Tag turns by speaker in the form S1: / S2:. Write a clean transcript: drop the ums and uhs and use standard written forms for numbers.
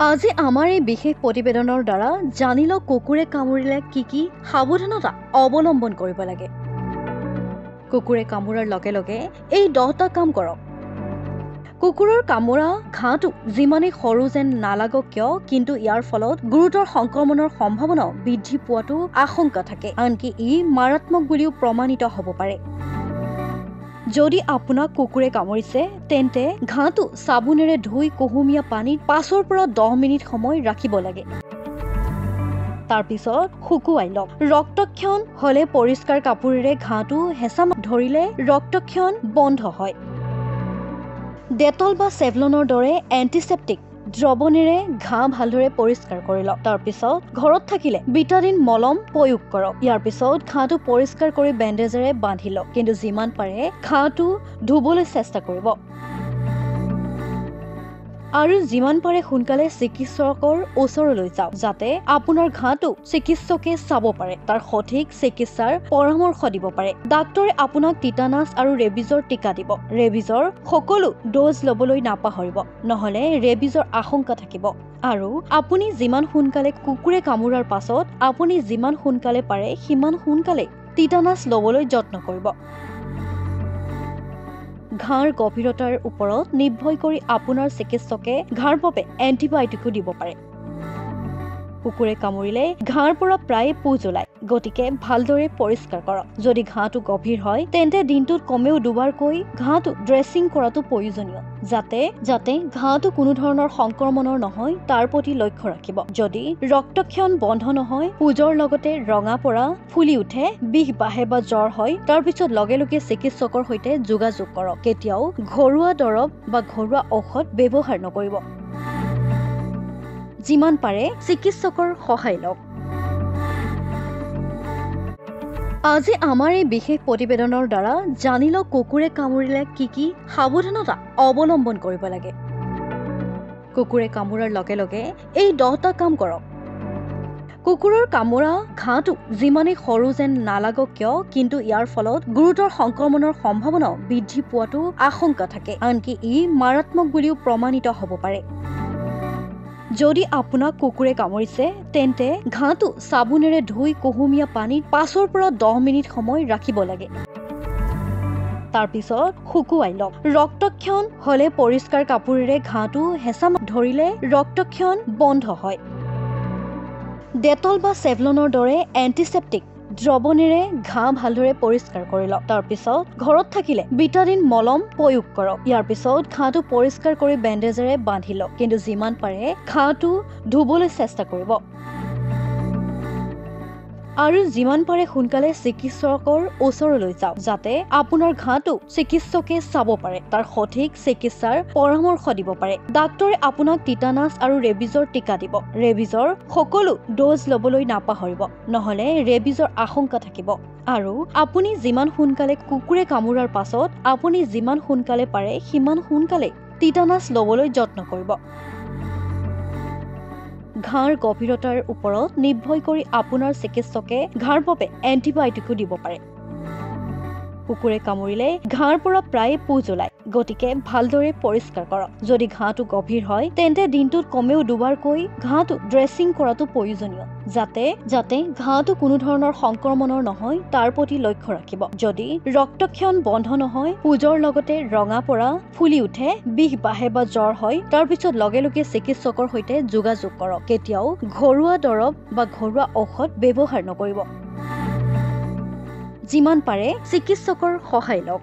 S1: আজি আমাৰ এই বিশেষ প্ৰতিবেদনৰ দ্বাৰা জানি লওক কুকুৰে কামুৰিলে কি সাৱধানতা অৱলম্বন কৰিব লাগে। কুকুৰে কামুৰাৰ লগে লগে এই 10টা কাম কৰক। কুকুৰৰ কামোৰা ঘাঁটো যিমানেই সৰু যেন নালাগক কিয়, কিন্তু ইয়াৰ ফলত গুৰুতৰ সংক্ৰমণৰ সম্ভাৱনাও বৃদ্ধি পোৱাটো আশংকা থাকে, আনকি ই মাৰাত্মক বুলিও প্ৰমাণিত হ'ব পাৰে। যদি আপোনাক কুকুৰে কামুৰিছে তেন্তে ঘাঁটো চাবোনেৰে ধুই কুহুমীয়া পানীত 5 পৰা 10 মিনিট সময় ৰাখিব লাগে। তাৰ পিছত শুকুৱাই লওক। ৰক্তক্ষৰণ হলে পৰিষ্কাৰ কাপোৰেৰে ঘাঁটো হেঁচা ধৰিলে ৰক্তক্ষৰণ বন্ধ হয়। ডেটল বা চেভলনৰ দৰে এণ্টিছেপ্টিক দ্ৰৱণেৰে ঘাঁ ভালদৰে পৰিষ্কাৰ কৰি লওক। তাৰ পিছত ঘৰত থাকিলে বিটাডিন মলম প্ৰয়োগ কৰক। ইয়াৰ পিছত ঘাঁটো পৰিষ্কাৰ কৰি বেণ্ডেজেৰে বান্ধি লওক, কিন্তু যিমান পাৰে ঘাঁটো ধুবলৈ চেষ্টা কৰিব আৰু যিমান পাৰে সোনকালে চিকিৎসকৰ ওচৰলৈ যাওক, যাতে আপোনাৰ ঘাঁটো চিকিৎসকে চাব পাৰে, তাৰ সঠিক চিকিৎসাৰ পৰামৰ্শ দিব পাৰে। ডাক্তৰে আপোনাক টিটানাছ আৰু ৰেবিজৰ টিকা দিব। ৰেবিজৰ সকলো ড'জ ল'বলৈ নাপাহৰিব, নহলে ৰেবিজৰ আশংকা থাকিব। আৰু আপুনি যিমান সোনকালে কুকুৰে কামোৰাৰ পাছত আপুনি যিমান সোনকালে পাৰে সিমান সোনকালে টিটানাছ ল'বলৈ যত্ন কৰিব। ঘাঁৰ গভীৰতাৰ ওপৰত নিৰ্ভৰ কৰি আপোনাৰ চিকিৎসকে ঘাঁৰ বাবে এণ্টিবায়টিকো দিব পাৰে। কুকুৰে কামুৰিলে ঘাঁৰ পৰা প্ৰায় পুঁজ ওলায়, গতিকে ভালদৰে পৰিষ্কাৰ কৰক। যদি ঘাঁটো গভীৰ হয় তেন্তে দিনটোত কমেও 2বাৰকৈ ঘাঁটো ড্ৰেছিং কৰাটো প্ৰয়োজনীয়, যাতে ঘাঁটো কোনো ধৰণৰ সংক্ৰমণৰ নহয় তাৰ প্ৰতি লক্ষ্য ৰাখিব। যদি ৰক্তক্ষৰণ বন্ধ নহয়, পুঁজৰ লগতে ৰঙা পৰা ফুলি উঠে, বিষ বাঢ়ে বা জ্বৰ হয়, তাৰ পিছত লগে লগে চিকিৎসকৰ সৈতে যোগাযোগ কৰক। কেতিয়াও ঘৰুৱা দৰৱ বা ঘৰুৱা ঔষধ ব্যৱহাৰ নকৰিব। যিমান পাৰে চিকিৎসকৰ সহায় লওক। আজি আমাৰ এই বিশেষ প্ৰতিবেদনৰ দ্বাৰা জানি লওক কুকুৰে কামুৰিলে কি সাৱধানতা অৱলম্বন কৰিব লাগে। কুকুৰে কামোৰাৰ লগে লগে এই 10টা কাম কৰক। কুকুৰৰ কামোৰা ঘাঁটো যিমানেই সৰু যেন নালাগক কিয়, কিন্তু ইয়াৰ ফলত গুৰুতৰ সংক্ৰমণৰ সম্ভাৱনাও বৃদ্ধি পোৱাটো আশংকা থাকে, আনকি ই মাৰাত্মক বুলিও প্ৰমাণিত হ'ব পাৰে। যদি আপোনাক কুকুৰে কামুৰিছে তেন্তে ঘাঁটো চাবোনেৰে ধুই কুহুমীয়া পানীত 5 পৰা 10 মিনিট সময় ৰাখিব লাগে। তাৰ পিছত শুকুৱাই লওক। ৰক্তক্ষৰণ হলে পৰিষ্কাৰ কাপোৰেৰে ঘাঁটো হেঁচা ধৰিলে ৰক্তক্ষৰণ বন্ধ হয়। ডেটল বা চেভলনৰ দৰে এণ্টিছেপ্টিক দ্ৰৱণেৰে ঘাঁ ভালদৰে পৰিষ্কাৰ কৰি লওক। তাৰ পিছত ঘৰত থাকিলে বিটাডিন মলম প্ৰয়োগ কৰক। ইয়াৰ পিছত ঘাঁটো পৰিষ্কাৰ কৰি বেণ্ডেজেৰে বান্ধি লওক, কিন্তু যিমান পাৰে ঘাঁটো ধুবলৈ চেষ্টা কৰিব আৰু যিমান পাৰে সোনকালে চিকিৎসকৰ ওচৰলৈ যাওক, যাতে আপোনাৰ ঘাঁটো চিকিৎসকে চাব পাৰে, তাৰ সঠিক চিকিৎসাৰ পৰামৰ্শ দিব পাৰে। ডাক্তৰে আপোনাক টিটানাছ আৰু ৰেবিজৰ টিকা দিব। ৰেবিজৰ সকলো ড'জ ল'বলৈ নাপাহৰিব, নহলে ৰেবিজৰ আশংকা থাকিব। আৰু আপুনি যিমান সোনকালে কুকুৰে কামোৰাৰ পাছত আপুনি যিমান সোনকালে পাৰে সিমান সোনকালে টিটানাছ ল'বলৈ যত্ন কৰিব। ঘাঁৰ গভীৰতাৰ ওপৰত নিৰ্ভৰ কৰি আপোনাৰ চিকিৎসকে ঘাঁৰ বাবে এণ্টিবায়টিকো দিব পাৰে। কুকুৰে কামুৰিলে ঘাঁৰ পৰা প্ৰায় পুঁজ ওলায়, গতিকে ভালদৰে পৰিষ্কাৰ কৰক। যদি ঘাঁটো গভীৰ হয় তেন্তে দিনটোত কমেও 2বাৰকৈ ঘাঁটো ড্ৰেছিং কৰাটো প্ৰয়োজনীয়, যাতে ঘাঁটো কোনো ধৰণৰ সংক্ৰমণৰ নহয় তাৰ প্ৰতি লক্ষ্য ৰাখিব। যদি ৰক্তক্ষৰণ বন্ধ নহয়, পুঁজৰ লগতে ৰঙা পৰা ফুলি উঠে, বিষ বাঢ়ে বা জ্বৰ হয়, তাৰ পিছত লগে লগে চিকিৎসকৰ সৈতে যোগাযোগ কৰক। কেতিয়াও ঘৰুৱা দৰৱ বা ঘৰুৱা ঔষধ ব্যৱহাৰ নকৰিব। যিমান পাৰে চিকিৎসকৰ সহায় লওক।